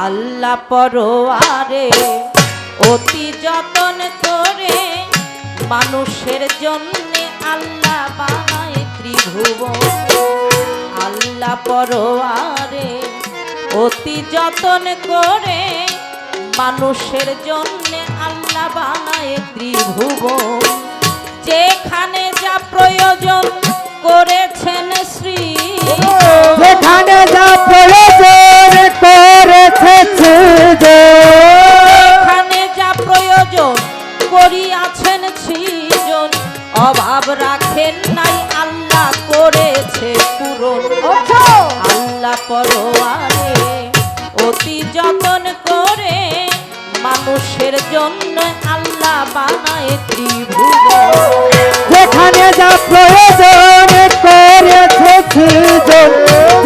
আল্লাহ পরোয়ারে অতি যতন করে মানুষের জন্যে আল্লাহ বানায় ত্রিভুবন। আল্লাহ পরোয়ারে অতি যতন করে মানুষের জন্যে আল্লাহ বানায় ত্রিভুবন। যেখানে যা প্রয়োজন করেছেন শ্রী, যেখানে যা প্রয়োজন করেছে যেখানে যা প্রয়োজন করিয়াছেন সৃজন, অভাব রাখেন নাই আল্লাহ করেছে পূরণ। আল্লাহ পরোয়ারে অতি যতন করে মানুষের জন্য আল্লাহ বানায় ত্রিভুবন। যেখানে যা প্রয়োজন করেছে সৃজন,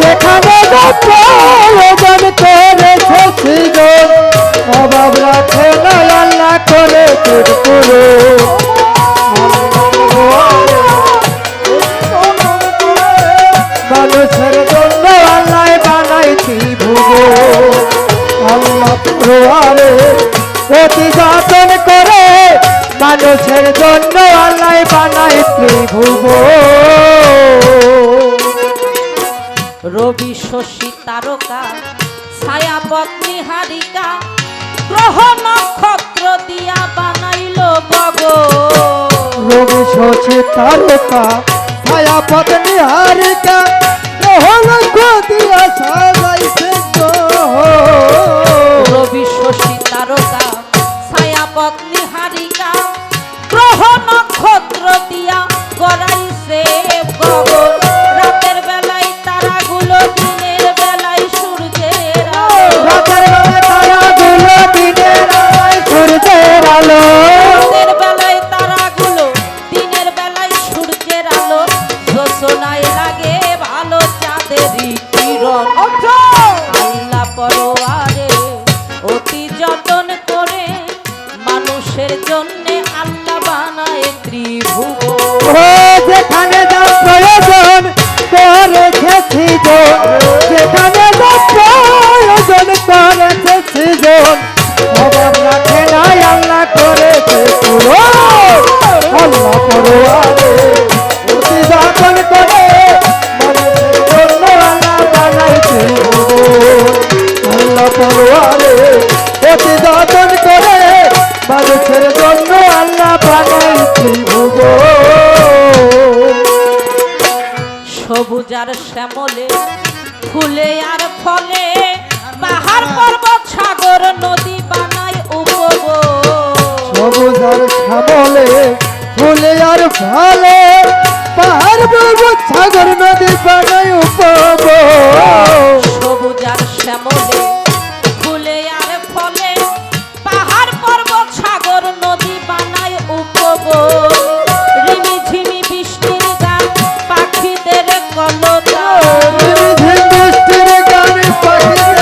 যেখানে যা প্রয়োজন করেছে সৃজন, অভাব রাখে না আল্লাহ করেছে পূরণ। মানুষের জন্য আল্লাহ বানায় ত্রিভুবন। আল্লাহ পরোয়ারে অতি যতন করে মানুষের জন্য আল্লাহ বানায় ত্রিভুবন। রবি শশী তারকা ছায়া পত্নী হারিকা, গ্রহ নক্ষত্র দিয়া বানাইল গগন। রবি শশী তারকা ছায়া পত্নী হারিকা, গ্রহ নক্ষত্র দিয়া সাজাইছে রবি শশী তারকা ছায়া পত্নী হারিকা, গ্রহ নক্ষত্র দিয়া গড়াইছে গগন। রাতের বেলায় তারাগুলো দিনের বেলায় সূর্যের আলো, রাতের বেলায় তারাগুলো দিনের আলোয় সূর্যের আলো, রাতের বেলায় তারাগুলো দিনের বেলায় সূর্যের আলো, যোচনায় লাগে ভালো চাঁদেরই কিরণ। আল্লাহ পরোয়ারে অতি যতন করে মানুষের জন্যে আল্লাহ বানায় ত্রিভুবন। যেখানে যা প্রয়োজন করেছে সৃজন, যেখানে যা প্রয়োজন করেছে সৃজন, অভাব রাখে নাই আল্লাহ করেছে পূরণ। আল্লাহ পরোয়ারে অতি যতন করে মানুষের জন্য আল্লাহ বানায় ত্রিভুবন। আল্লাহ পরোয়ারে অতি যতন করে মানুষের জন্য আল্লাহ বানায় ত্রিভুবন। সবুজার শ্যামলে ফুলে আর ফলে পাহাড় পর্বত সাগর নদী বানায় উপবন। সবুজার শ্যামলে ফুলে আর ফলে পাহাড় পর্বত সাগর নদী বানায় উপবন। সবুজার শ্যামলে ফুলে আর ফলে পাহাড় পর্বত সাগর নদী বানায় উপবন। রিমি ঝিমি বৃষ্টির গান পাখিদের কলতান, বৃষ্টির গানে পাখিদের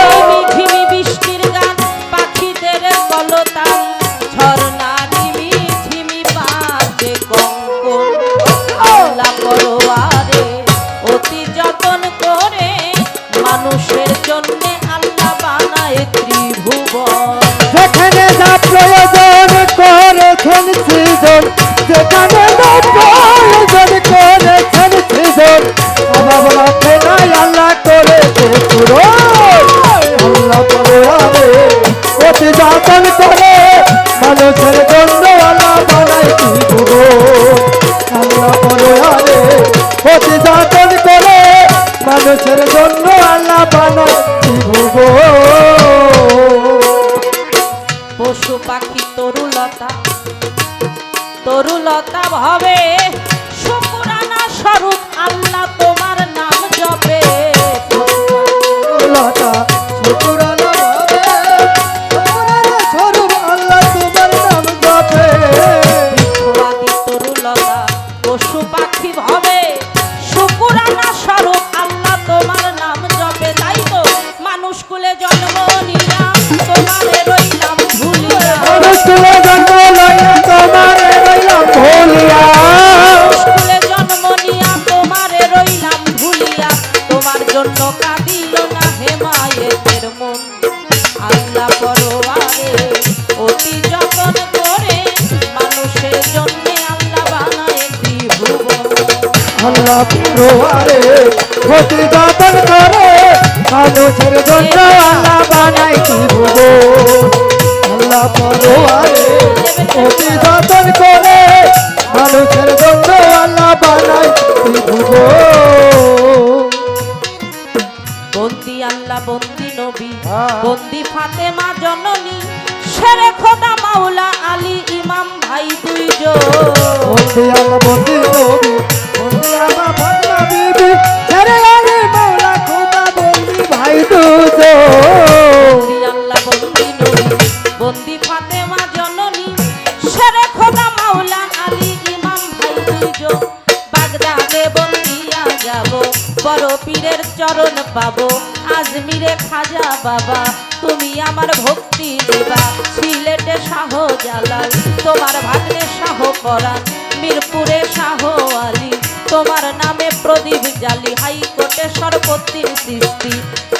রিমি ঝিমি বৃষ্টির গান পাখিদের কলতান, ঝর্ণা রিমি ঝিমি বাজে কঙ্কন। আল্লাহ পরোয়ারে অতি যতন করে মানুষের জন্য আল্লাহ বানায় ত্রিভুবন। যেখানে যা প্রয়োজন করেছেন সৃজন, যেখানে যা প্রয়োজন করেছেন সৃজন, অভাব রাখে নাই আল্লাহ করেছে পূরণ। আল্লাহ পরোয়ারে অতি যতন করে মানুষের জন্য আল্লাহ বানায় ত্রিভুবন। আল্লাহ পরোয়ারে অতি যতন করে মানুষের জন্য আল্লাহ বানায় ত্রিভুবন। পশু পাখি তরুলতা তরুলতা ভাবে শুকরানা স্বরূপ আল্লাহ তোমার নাম জপে। লতা শুকরানা ভাবে, শুকরানা স্বরূপ আল্লাহ তোমার নাম জপে। বৃক্ষবাদী তরুলতা পশু পাখি ভাবে শুকরানা স্বরূপ আল্লাহ তোমার নাম জপে। তাই তো মানুষ কুলে জন্ম নিলাম তোমারে রইলাম ভুলিয়া, মানুষ কুলে জন্ম লইয়া তোমারে রইলাম ভুলিয়া, মানুষ কুলে জন্ম নিয়া তোমারে রইলাম ভুলিয়া, তোমার জন্য কাঁদিল না হে মায়া পরোয়ারে ক্ষতি যতন করে মানুষের জন্য আল্লাহ বানাইছি ভুবন আল্লাহ পরোয়ারে ক্ষতি যতন করে মানুষের জন্য আল্লাহ বানাইছি ভুবন বন্দি আল্লাহ বন্দি নবী হ্যাঁ। বন্দি ফাতেমা জননী শেরে খোদা মাওলা আলী ইমাম ভাই দুইজন বন্দি আল্লাহ বন্দি নবী বন্দি আমার বাংলা বিবি ছেড়ে আলে মাওলা খোদা বন্দি ভাই দুজন বন্দি আল্লাহ বন্দি নবী বন্দি ফাতেমা জননী শেরে খোদা মাওলা আলী ইমাম ভাই দুইজন বাগদাদে বন্দিয়া যাব বড় পীরের চরণ পাবো আজমিরে খাজা বাবা তুমি আমার ভক্তি দিবা সিলেটে শাহ জালাল তোমার ভাগ্নে শাহ পরাণ মিরপুরে শাহ আলী তোমার নামে প্রদীপ জালি হাইকোর্টে সরপতির সৃষ্টি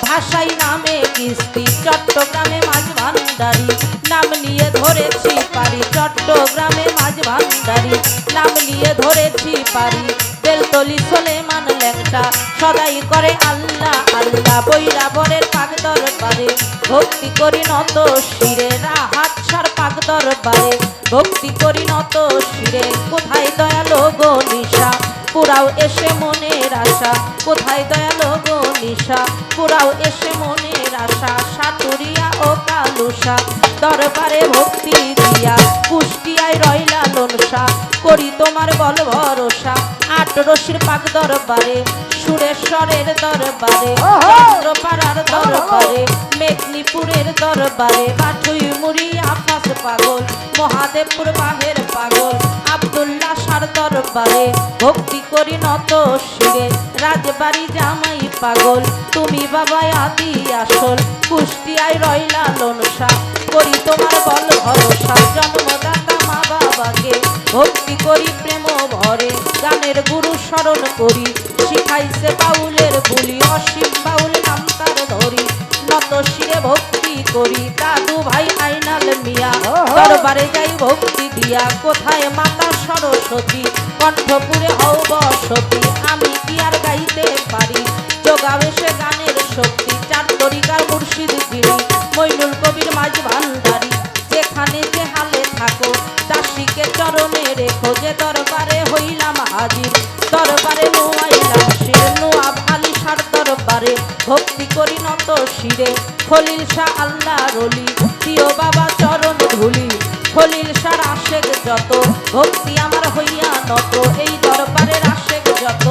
ভাষাই নামে কিস্তি চট্টগ্রামে মাঝ ভান্ডারি নাম নিয়ে ধরেছি পারি চট্টগ্রামে মাঝ ভান্ডারি নাম নিয়ে ধরেছি পারি বেলতলি সোলেমান ল্যাংটা সদাই করে আল্লাহ আল্লাহ বৈরা বরের পাক দরবারে ভক্তি করি নত শিরে রাহাত সার পাক দরবারে ভক্তি করি নত শিরে কোথায় দয়ালো গো নিশা পুরাও এসে মনের আশা কোথায় দয়ালো গো নিশা পুরাও এসে মনের আশা সাতুরিয়া ও কালুসা দরবারে ভক্তি দিয়া কুষ্টিয়ায় রইলা লোনসা করি তোমার বল ভরসা আট রশির পাক দরবারে সুরেশ্বরের দরবারে চন্দ্রপাড়ার দরবারে মেদিনীপুরের দরবারে বাছুই মুড়ি আফাস পাগল মহাদেবপুর বাহের পাগল আব্দুল্লাহ সার দরবারে ভক্তি করি নত শিরে রাজবাড়ি জামাই পাগল তুমি বাবা আদি আসল কুষ্টিয়ায় রইলা লোনসা করি তোমার বল ভরসা জন্মদাতা মা বাবাকে ভক্তি করি প্রেম ভরে গানের গুরু স্মরণ করি শিখাইছে বাউলের বুলি অসীম বাউল নাম তার ধরি নত শিরে ভক্তি করি দাদু ভাই আইনাল মিয়া দরবারে যাই ভক্তি দিয়া কোথায় মাতা সরস্বতী কণ্ঠপুরে হও বসতি আমি কি আর গাইতে পারি যোগাবে সে গানের শক্তি চার তরিকার মুর্শিদ গিরি মইনুল কবির মাঝ ভান্ডারি যেখানে যে হালে থাকো দাসীকে চরণে রেখো যে দরবারে হইলাম হাজির দরবারে নুয়াইলাম শির নুয়াব আলী সার দরবারে ভক্তি করি নত শিরে খলিল শাহ আল্লাহ রলি প্রিয় বাবা চরণ ধুলি খলিল শাহ আশেক যত ভক্তি আমার হইয়া নত এই দরবারের আশেক যত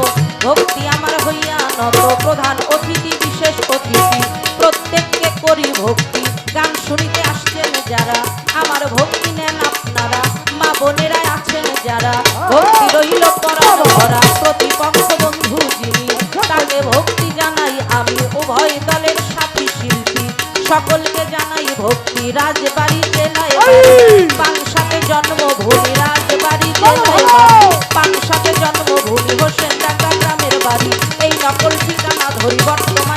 ভক্তি আমার হইয়া নত প্রধান অতিথি বিশেষ অতিথি প্রত্যেককে করি ভক্তি গান শুনিতে আসছেন যারা আমার ভক্তি নেন আপনারা মা বোনেরা আছেন যারা ভক্তি রইল পরাণ ভরা প্রতিপক্ষ বন্ধু যিনি তাকে ভক্তি জানাই আমি উভয় দলের সাথী শিল্পী সকলকে জানাই ভক্তি রাজবাড়ি জেলায় পাংশাতে জন্মভূমি রাজবাড়ি জেলায় পাংশাতে জন্মভূমি হোসেন ডাকা গ্রামের বাড়ি এই নকল ঠিকানা ধরি বর্তমান